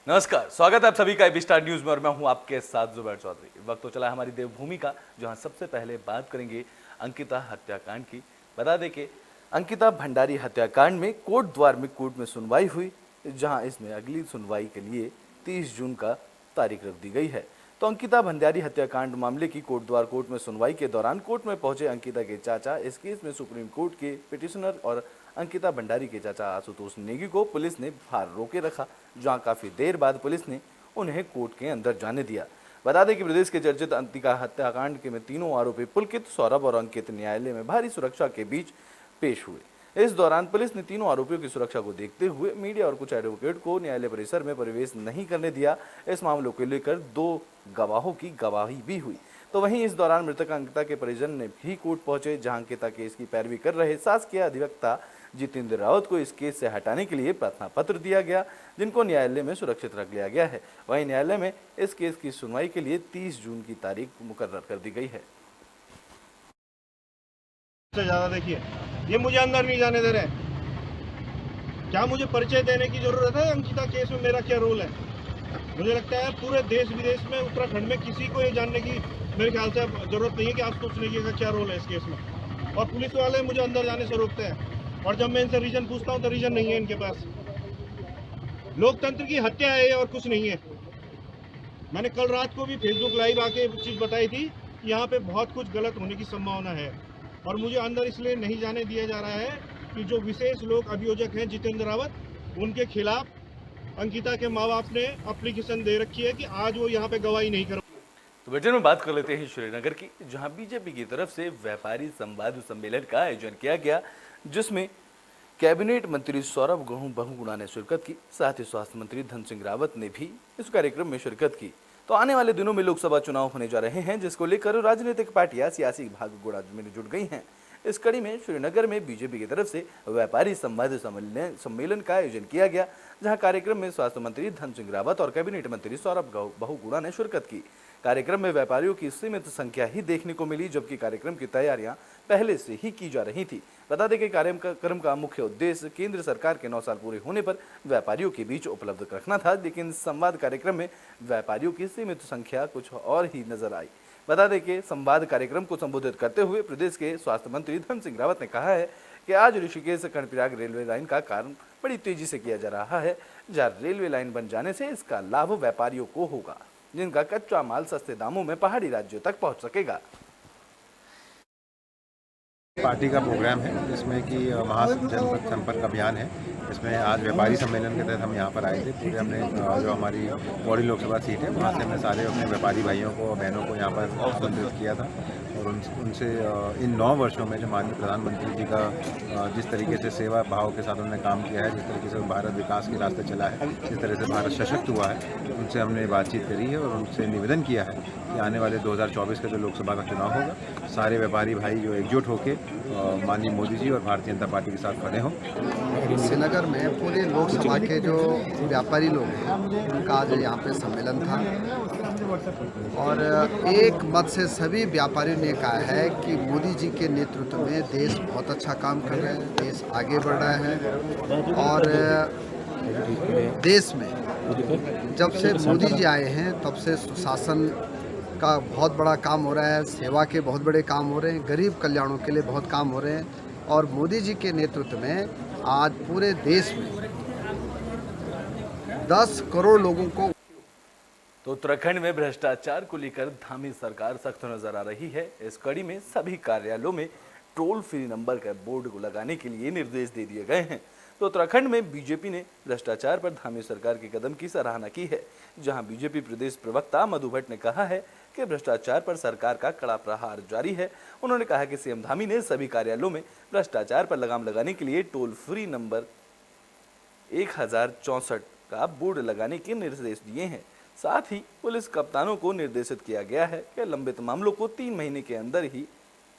नमस्कार, स्वागत है आप सभी का एबी स्टार न्यूज में और मैं हूं आपके साथ जुबैर चौधरी। वक्त तो चला हमारी देवभूमि का, जहां सबसे पहले बात करेंगे अंकिता हत्याकांड की। बता दें कि अंकिता भंडारी हत्याकांड में कोर्ट द्वार में कोर्ट में सुनवाई हुई, जहां इसमें अगली सुनवाई के लिए 30 जून का तारीख रख दी गई है। तो अंकिता भंडारी हत्याकांड मामले की कोर्ट में सुनवाई के दौरान कोर्ट में पहुंचे अंकिता के चाचा इस केस में सुप्रीम कोर्ट के पिटिशनर और अंकिता भंडारी के चाचा आशुतोष नेगी को पुलिस ने बाहर रोके रखा, जहां काफी देर बाद पुलिस ने उन्हें कोर्ट के अंदर जाने दिया। बता दें कि प्रदेश के चर्चित अंकिता हत्याकांड के में तीनों आरोपी पुलकित, सौरभ और अंकित न्यायालय में भारी सुरक्षा के बीच पेश हुए। इस दौरान पुलिस ने तीनों आरोपियों की सुरक्षा को देखते हुए मीडिया और कुछ एडवोकेट को न्यायालय परिसर में प्रवेश नहीं करने दिया। इस मामले को लेकर 2 गवाहों की गवाही भी हुई। तो वहीं इस दौरान मृतक अंकिता के परिजन ने भी कोर्ट पहुंचे, जहां अंकिता केस की पैरवी कर रहे शासकीय अधिवक्ता जितेंद्र रावत को इस केस से हटाने के लिए प्रार्थना पत्र दिया गया, जिनको न्यायालय में सुरक्षित रख लिया गया है। वहीं न्यायालय में इस केस की सुनवाई के लिए 30 जून की तारीख मुकर्रर कर दी गई है। ज्यादा देखिए, ये मुझे अंदर नहीं जाने दे रहे। क्या मुझे परिचय देने की जरूरत है? अंकिता केस में मेरा क्या रोल है? मुझे लगता है पूरे देश विदेश में, उत्तराखंड में किसी को ये जानने की मेरे ख्याल से जरूरत नहीं है कि आप सोचने की क्या रोल है इस केस में। और पुलिस वाले मुझे अंदर जाने से रोकते हैं, और जब मैं इनसे रीजन पूछता हूँ तो रीजन नहीं है इनके पास। लोकतंत्र की हत्या है और कुछ नहीं है। मैंने कल रात को भी फेसबुक लाइव आके चीज बताई थी कि यहाँ पे बहुत कुछ गलत होने की संभावना है, और मुझे अंदर इसलिए नहीं जाने दिया जा रहा है कि जो विशेष लोग अभियोजक हैं जितेंद्र रावत, उनके खिलाफ अंकिता के माँ बाप ने एप्लीकेशन दे रखी है कि आज वो यहाँ पे गवाही नहीं कर। तो बुलेटिन में बात कर लेते हैं श्रीनगर की, जहां बीजेपी की तरफ से व्यापारी संवाद सम्मेलन का आयोजन किया गया, जिसमें कैबिनेट मंत्री सौरभ बहुगुणा ने शिरकत की। साथ ही स्वास्थ्य मंत्री धन सिंह रावत ने भी इस कार्यक्रम में शिरकत की। तो आने वाले दिनों में लोकसभा चुनाव होने जा रहे हैं, जिसको लेकर राजनीतिक पार्टियां सियासी भाग गुड़ा में जुट गई हैं। इस कड़ी में श्रीनगर में बीजेपी की तरफ से व्यापारी संवाद सम्मेलन का आयोजन किया गया, जहां कार्यक्रम में स्वास्थ्य मंत्री धन सिंह रावत और कैबिनेट मंत्री सौरभ बहुगुणा ने शिरकत की। कार्यक्रम में व्यापारियों की सीमित संख्या ही देखने को मिली, जबकि कार्यक्रम की तैयारियां पहले से ही की जा रही थी। बता दें कि कार्यक्रम का मुख्य उद्देश्य केंद्र सरकार के 9 साल पूरे होने पर व्यापारियों के बीच उपलब्ध रखना था, लेकिन संवाद कार्यक्रम में व्यापारियों की सीमित संख्या कुछ और ही नजर आई। बता दें कि संवाद कार्यक्रम को संबोधित करते हुए प्रदेश के स्वास्थ्य मंत्री धन सिंह रावत ने कहा है कि आज ऋषिकेश से कर्णप्रयाग रेलवे लाइन का कार्य बड़ी तेजी से किया जा रहा है, जहां रेलवे लाइन बन जाने से इसका लाभ व्यापारियों को होगा, जिनका कच्चा माल सस्ते दामों में पहाड़ी राज्यों तक पहुंच सकेगा। पार्टी का प्रोग्राम है जिसमें कि महाजनपद संपर्क अभियान है। इसमें आज व्यापारी सम्मेलन के तहत हम यहाँ पर आए थे। पूरे हमने जो हमारी पौड़ी लोकसभा सीट है वहाँ से हमने सारे अपने व्यापारी भाइयों को और बहनों को यहाँ पर आमंत्रित किया था, और उनसे इन 9 वर्षों में जो माननीय प्रधानमंत्री जी का जिस तरीके से सेवा भाव के साथ उन्होंने काम किया है, जिस तरीके से भारत विकास के रास्ते चला है, जिस तरह से भारत सशक्त हुआ है, उनसे हमने बातचीत करी है और उनसे निवेदन किया है कि आने वाले 2024 का जो लोकसभा का चुनाव होगा, सारे व्यापारी भाई जो एकजुट होकर माननीय मोदी जी और भारतीय जनता पार्टी के साथ खड़े हों। श्रीनगर में पूरे लोकसभा के जो व्यापारी लोग हैं उनका आज यहाँ पे सम्मेलन था, और एक मत से सभी व्यापारियों ने कहा है कि मोदी जी के नेतृत्व में देश बहुत अच्छा काम कर रहा है, देश आगे बढ़ रहा है। और देश में जब से मोदी जी आए हैं तब से सुशासन का बहुत बड़ा काम हो रहा है, सेवा के बहुत बड़े काम हो रहे हैं, गरीब कल्याणों के लिए बहुत काम हो रहे हैं, और मोदी जी के नेतृत्व में आज पूरे देश में 10 करोड़ लोगों को। तो उत्तराखंड में भ्रष्टाचार को लेकर धामी सरकार सख्त नजर आ रही है। इस कड़ी में सभी कार्यालयों में टोल फ्री नंबर का बोर्ड को लगाने के लिए निर्देश दे दिए गए हैं। तो उत्तराखंड में बीजेपी ने भ्रष्टाचार पर धामी सरकार के कदम की सराहना की है, जहां बीजेपी प्रदेश प्रवक्ता मधु भट्ट ने कहा है कि भ्रष्टाचार पर सरकार का कड़ा प्रहार जारी है। उन्होंने कहा कि सीएम धामी ने सभी कार्यालयों में भ्रष्टाचार पर लगाम लगाने के लिए टोल फ्री नंबर 1064 का बोर्ड लगाने के निर्देश दिए हैं। साथ ही पुलिस कप्तानों को निर्देशित किया गया है कि लंबित मामलों को 3 महीने के अंदर ही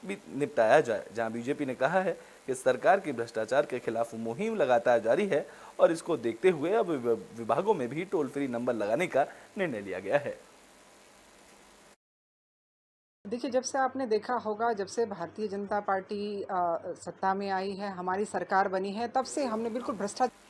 निपटाया जाए। जहां बीजेपी ने कहा है कि सरकार की भ्रष्टाचार के खिलाफ मुहिम लगातार जारी है, और इसको देखते हुए अब विभागों में भी टोल फ्री नंबर लगाने का निर्णय लिया गया है। देखिए, जब से आपने देखा होगा, जब से भारतीय जनता पार्टी सत्ता में आई है, हमारी सरकार बनी है, तब से हमने बिल्कुल भ्रष्टाचार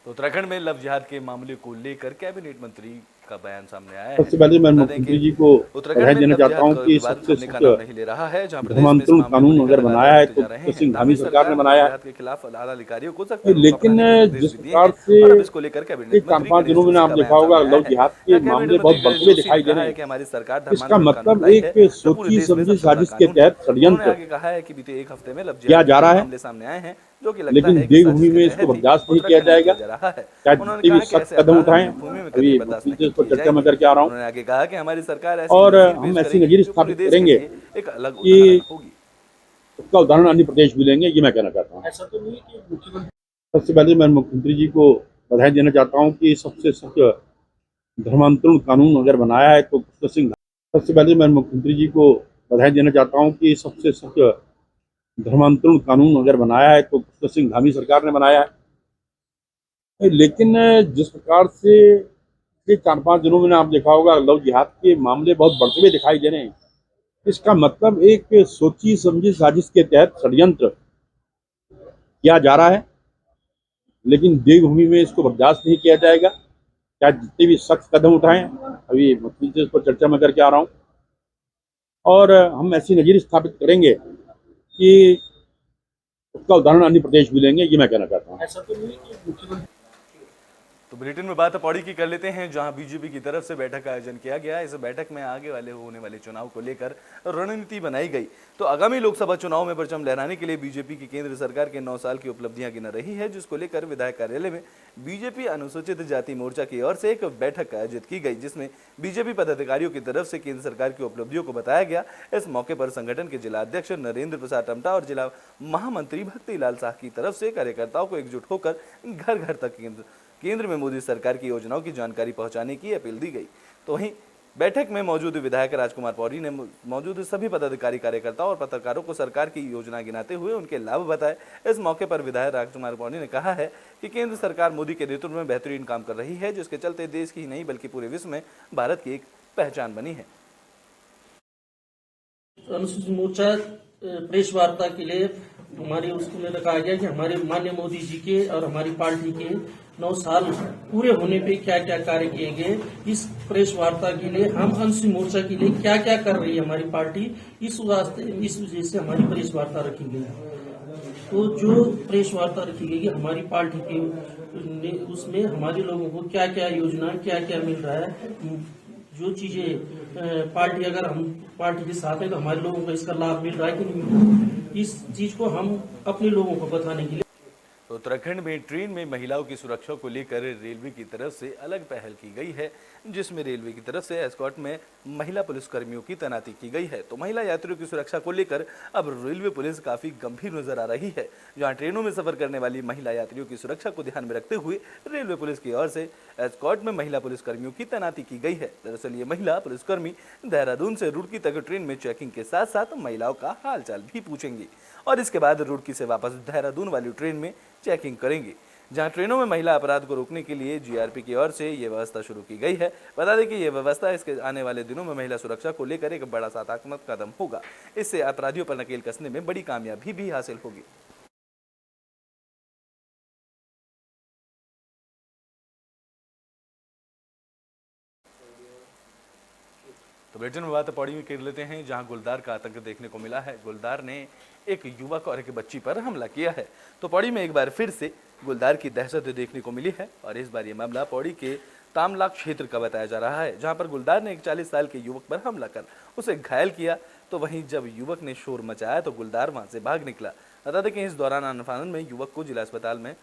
तो उत्तराखंड में लव जिहाद के मामले को लेकर कैबिनेट मंत्री का बयान सामने आया है। सबसे पहले मैं बता दें मुख्यमंत्री कि जी को उत्तराखंड बधाई में देना लव चाहता जिहाद हूं का कि विवाद सबसे थमने का सख्त नाम नहीं ले रहा है, जहां प्रदेश में इस धर्मांतरण मामले को कानून लेकर अगर लगातार बनाया है बढ़ते तो जा रहे भगत हैं। सिंह धामी धामी सरकार ने लव बनाया है। जिहाद के खिलाफ आला अधिकारियों को सख्त कदम लेकिन उठाने के निर्देश जिस भी दिए प्रकार हैं से और अब इसको लेकर ये कैबिनेट मंत्री 4-5 दिनों में गणेश आप जोशी का देखा बयान होगा सामने आया लव है। जिहाद के यहाँ कैबिनेट मामले मंत्री बहुत गणेश बढ़ते हुए जोशी दिखाई ने दे कहा रहे है हैं। कि हमारी सरकार इसका धर्मांतरण कानून मतलब लाई एक है तो पूरे सोची देश में समझी सख्त होगा साजिश के कानून। तहत उन्होंने षड्यंत्र आगे कहा है कि बीते एक हफ्ते में लव किया जिहाद जा के रहा है, मामले सामने आए हैं जो कि लगता लेकिन है कि देवभूमि साजिश में के इसको तहत ही बर्दाश्त नहीं किया उत्तराखंड में जाएगा। किया जा रहा है। चाहे उन्होंने जितने कहा भी कि सख्त ऐसे कदम अपराध उठाएं, भूमि में अभी कतई बर्दाश्त मुख्यमंत्री नहीं जी को किए चर्चा में जाएंगे। करके आ रहा हूँ उन्होंने आगे कहा कि हमारी सरकार ऐसी और नीति पेश हम ऐसी करेगी नज़रिए जो पूरे स्थापित देश के करेंगे लिए एक अलग कि उदाहरण होगी। उसका उदाहरण अन्य प्रदेश भी लेंगे, ये मैं कहना चाहता हूँ। ऐसा तो नहीं है कि मुख्यमंत्री सबसे पहले मैं मुख्यमंत्री जी को बधाई देना चाहता हूँ कि सबसे सख्त धर्मांतरण कानून अगर बनाया है तो भगत सिंह सबसे पहले मैं मुख्यमंत्री जी को बधाई देना चाहता हूँ कि सबसे सख्त धर्मांतरण कानून अगर बनाया है तो भगत सिंह धामी सरकार ने बनाया है। लेकिन जिस प्रकार से ये 4-5 दिनों में आप देखा होगा लव जिहाद के मामले बहुत बढ़ते हुए दिखाई दे रहे हैं। इसका मतलब एक सोची समझी साजिश के तहत षड्यंत्र किया जा रहा है, लेकिन देवभूमि में इसको बर्दाश्त नहीं किया जाएगा। चाहे जितने भी सख्त कदम उठाएं, अभी मुख्यमंत्री जी को चर्चा में करके आ रहा हूँ और हम ऐसी नज़रिए स्थापित करेंगे कि उसका उदाहरण अन्य प्रदेश भी लेंगे, ये मैं कहना चाहता हूँ। ऐसा तो नहीं है कि मुख्यमंत्री तो बुलेटिन में बात पौड़ी की कर लेते हैं, जहां बीजेपी की तरफ से बैठक का आयोजन किया गया। इस बैठक में आगे वाले होने वाले चुनाव को लेकर रणनीति बनाई गई। तो आगामी लोकसभा चुनाव में परचम लहराने के लिए बीजेपी की केंद्र सरकार के 9 साल की उपलब्धियां गिना रही है, जिसको लेकर विधायक कार्यालय में बीजेपी अनुसूचित जाति मोर्चा की ओर से एक बैठक आयोजित की गई, जिसमें बीजेपी पदाधिकारियों की तरफ से केंद्र सरकार की उपलब्धियों को बताया गया। इस मौके पर संगठन के जिला अध्यक्ष नरेंद्र प्रसाद टमटा और जिला महामंत्री भक्ति लाल शाह की तरफ से कार्यकर्ताओं को एकजुट होकर घर घर तक केंद्र में मोदी सरकार की योजनाओं की जानकारी पहुंचाने की अपील दी गई। तो वहीं बैठक में मौजूद विधायक राजकुमार पौड़ी ने मौजूद सभी पदाधिकारी कार्यकर्ताओं और पत्रकारों को सरकार की योजना गिनाते हुए उनके लाभ बताए। इस मौके पर विधायक राजकुमार पौड़ी ने कहा है कि केंद्र सरकार मोदी के नेतृत्व में बेहतरीन काम कर रही है, जिसके चलते देश की ही नहीं बल्कि पूरे विश्व में भारत की एक पहचान बनी है। अनुसूचित मोर्चा प्रेस वार्ता के लिए हमारे उसमें कहा गया कि हमारे माननीय मोदी जी के और हमारी पार्टी के 9 साल पूरे होने पे क्या क्या कार्य किए गए, इस प्रेस वार्ता के लिए हम अनुसूचित मोर्चा के लिए क्या क्या कर रही है हमारी पार्टी, इस वजह से हमारी प्रेस वार्ता रखी गई। तो जो प्रेस वार्ता रखी गई हमारी पार्टी के उसमें हमारे लोगों को क्या क्या योजना क्या क्या मिल रहा है, जो चीजें पार्टी अगर हम पार्टी के साथ है तो हमारे लोगों को इसका लाभ मिल रहा है कि नहीं मिल रहा है, इस चीज को हम अपने लोगों को बताने के लिए। तो उत्तराखंड में ट्रेन में महिलाओं की सुरक्षा को लेकर रेलवे की तरफ से अलग पहल की गई है, जिसमें रेलवे की तरफ से एस्कॉर्ट में महिला पुलिस कर्मियों की तैनाती की गई है। तो महिला यात्रियों की सुरक्षा को लेकर अब रेलवे पुलिस काफी गंभीर नजर आ रही है, जहां ट्रेनों में सफर करने वाली महिला यात्रियों की सुरक्षा को ध्यान में रखते हुए रेलवे पुलिस की ओर से एस्कॉर्ट में महिला पुलिस कर्मियों की तैनाती की गई है। दरअसल ये महिला पुलिसकर्मी देहरादून से रुड़की तक ट्रेन में चेकिंग के साथ साथ महिलाओं का हालचाल भी पूछेंगी और इसके बाद रुड़की से वापस देहरादून वाली ट्रेन में चेकिंग करेंगे, जहां ट्रेनों में महिला अपराध को रोकने के लिए जीआरपी की ओर से ये व्यवस्था शुरू की गई है। बता दें कि ये व्यवस्था इसके आने वाले दिनों में महिला सुरक्षा को लेकर एक बड़ा सकारात्मक कदम होगा। इससे अपराधियों पर नकेल कसने में बड़ी कामयाबी भी हासिल होगी। तो बुलेटिन में बात पौड़ी में कर लेते हैं, जहां गुलदार का आतंक देखने को मिला है। गुलदार ने एक युवक और एक बच्ची पर हमला किया है। तो पौड़ी में एक बार फिर से गुलदार की दहशत देखने को मिली है और इस बार ये मामला पौड़ी के तामलाक क्षेत्र का बताया जा रहा है, जहां पर गुलदार ने एक 40 साल के युवक पर हमला कर उसे घायल किया। तो वहीं जब युवक ने शोर मचाया तो गुलदार वहां से भाग निकला। बता दें कि इस दौरान आनन-फानन में युवक को जिला अस्पताल में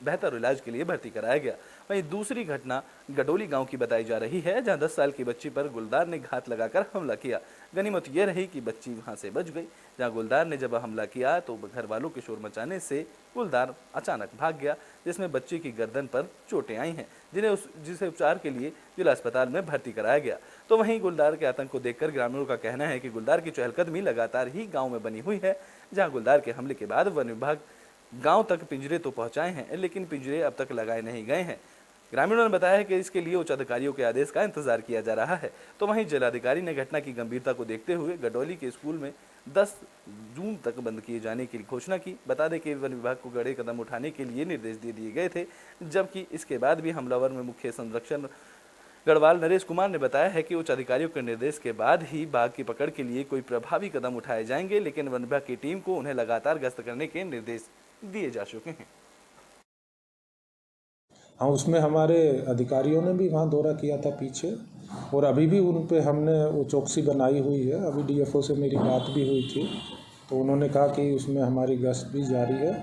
बेहतर इलाज के लिए भर्ती कराया गया। वहीं दूसरी घटना गडोली गांव की बताई जा रही है, जहां 10 साल की बच्ची पर गुलदार ने घात लगाकर हमला किया। गनीमत यह रही कि बच्ची वहां से बच गई। जहां गुलदार ने जब हमला किया तो घर वालों के शोर मचाने से गुलदार अचानक भाग गया, जिसमें बच्ची की गर्दन पर चोटें आई हैं, जिसे उपचार के लिए जिला अस्पताल में भर्ती कराया गया। तो वहीं गुलदार के आतंक को देखकर ग्रामीणों का कहना है कि गुलदार की चहलकदमी लगातार ही गाँव में बनी हुई है। जहाँ गुलदार के हमले के बाद वन विभाग गांव तक पिंजरे तो पहुंचाए हैं, लेकिन पिंजरे अब तक लगाए नहीं गए हैं। ग्रामीणों ने बताया है कि इसके लिए उच्च अधिकारियों के आदेश का इंतजार किया जा रहा है। तो वहीं जिलाधिकारी ने घटना की गंभीरता को देखते हुए गडौली के स्कूल में 10 जून तक बंद किए जाने की घोषणा की। बता दें कि वन विभाग को कड़े कदम उठाने के लिए निर्देश दे दिए गए थे, जबकि इसके बाद भी हमलावर में मुख्य संरक्षण गढ़वाल नरेश कुमार ने बताया है कि उच्च अधिकारियों के निर्देश के बाद ही बाघ की पकड़ के लिए कोई प्रभावी कदम उठाए जाएंगे, लेकिन वन विभाग की टीम को उन्हें लगातार गश्त करने के निर्देश दिए जा चुके हैं। हाँ, उसमें हमारे अधिकारियों ने भी वहाँ दौरा किया था पीछे, और अभी भी उन पे हमने वो चौकसी बनाई हुई है। अभी डीएफओ से मेरी बात भी हुई थी, तो उन्होंने कहा कि उसमें हमारी गश्त भी जारी है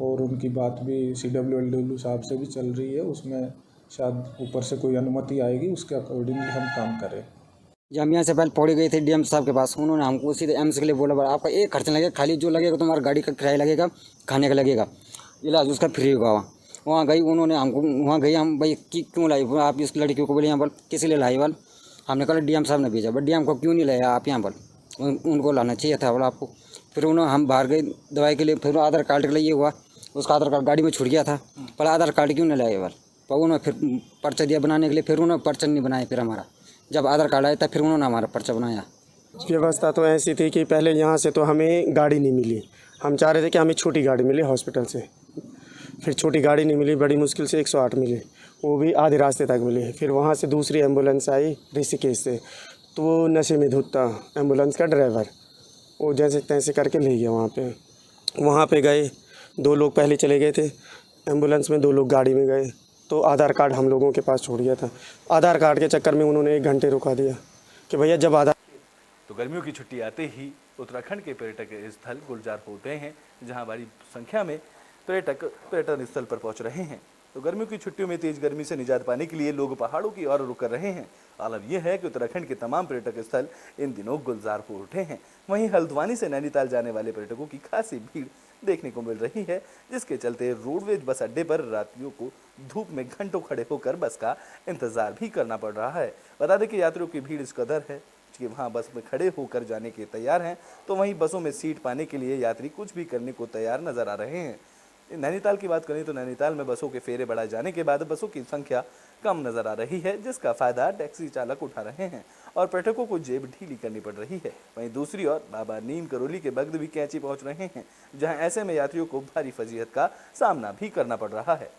और उनकी बात भी CWLW साहब से भी चल रही है। उसमें शायद ऊपर से कोई अनुमति आएगी, उसके अकॉर्डिंगली हम काम करें। जब हम यहाँ से पहले पौड़ी गए थे डीएम साहब के पास, उन्होंने हमको सीधे एम्स के लिए बोला, बड़ा आपका एक खर्च लगेगा, खाली जो लगेगा तुम्हारा गाड़ी का किराया लगेगा, खाने का लगेगा, इलाज उसका फ्री होगा। वहाँ गई, उन्होंने हमको वहाँ गई, हम भाई क्यों लाई आप इस लड़कियों को बोले यहाँ पर, किस लिए लाई बल? हमने कहा डीएम साहब ने भेजा, बट डीएम को क्यों नहीं लाया आप यहाँ पर, उनको लाना चाहिए था बोला आपको। फिर उन्होंने हम बाहर गए दवाई के लिए, फिर आधार कार्ड के लिए ये हुआ, उसका आधार कार्ड गाड़ी में छूट गया था, पर आधार कार्ड क्यों नहीं लाया बल? पर उन्होंने फिर पर्चा दिया बनाने के लिए, फिर उन्होंने पर्चा नहीं बनाया। फिर हमारा जब आधार कार्ड आया था फिर उन्होंने हमारा पर्चा बनाया। व्यवस्था तो ऐसी थी कि पहले यहाँ से तो हमें गाड़ी नहीं मिली, हम चाह रहे थे कि हमें छोटी गाड़ी मिले हॉस्पिटल से, फिर छोटी गाड़ी नहीं मिली, बड़ी मुश्किल से 108 मिली, वो भी आधे रास्ते तक मिली। फिर वहाँ से दूसरी एम्बुलेंस आई ऋषिकेश से, तो वो नशे में धुत था एम्बुलेंस का ड्राइवर, वो जैसे तैसे करके ले गया। वहाँ पे गए, 2 लोग पहले चले गए थे एम्बुलेंस में, 2 लोग गाड़ी में गए, तो आधार कार्ड हम लोगों के पास छोड़ गया था। आधार कार्ड के चक्कर में उन्होंने 1 घंटे रुका दिया कि भैया जब आधार। तो गर्मियों की छुट्टी आते ही उत्तराखंड के पर्यटक स्थल गुलजार हो गए हैं, जहां बड़ी संख्या में पर्यटक पर्यटन स्थल पर पहुंच रहे हैं। तो गर्मियों की छुट्टियों में तेज गर्मी से निजात पाने के लिए लोग पहाड़ों की ओर रुक कर रहे हैं। आलम यह है कि उत्तराखंड के तमाम पर्यटक स्थल इन दिनों गुलजार हो उठे हैं। वहीं हल्द्वानी से नैनीताल जाने वाले पर्यटकों की खासी भीड़ देखने को मिल रही है, जिसके चलते रोडवेज बस अड्डे पर यात्रियों को धूप में घंटों खड़े होकर बस का इंतजार भी करना पड़ रहा है। बता दें कि यात्रियों की भीड़ इस कदर है कि वहां बस में खड़े होकर जाने के तैयार हैं, तो वहीं बसों में सीट पाने के लिए यात्री कुछ भी करने को तैयार नजर आ रहे हैं। नैनीताल की बात करें तो नैनीताल में बसों के फेरे बढ़ाए जाने के बाद बसों की संख्या कम नजर आ रही है, जिसका फायदा टैक्सी चालक उठा रहे हैं और पर्यटकों को जेब ढीली करनी पड़ रही है। वहीं दूसरी ओर बाबा नीम करोली के भक्त भी कैंची पहुंच रहे हैं, जहां ऐसे में यात्रियों को भारी फजीहत का सामना भी करना पड़ रहा है।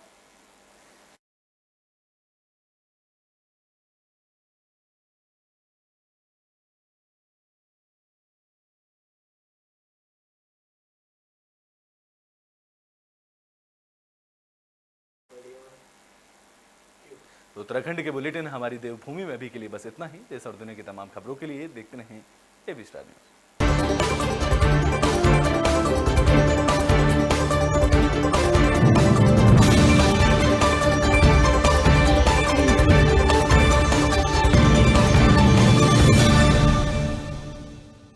तो उत्तराखंड के बुलेटिन हमारी देवभूमि में अभी के लिए बस इतना ही। देश और दुनिया की तमाम खबरों के लिए देखते रहें एबी स्टार न्यूज़।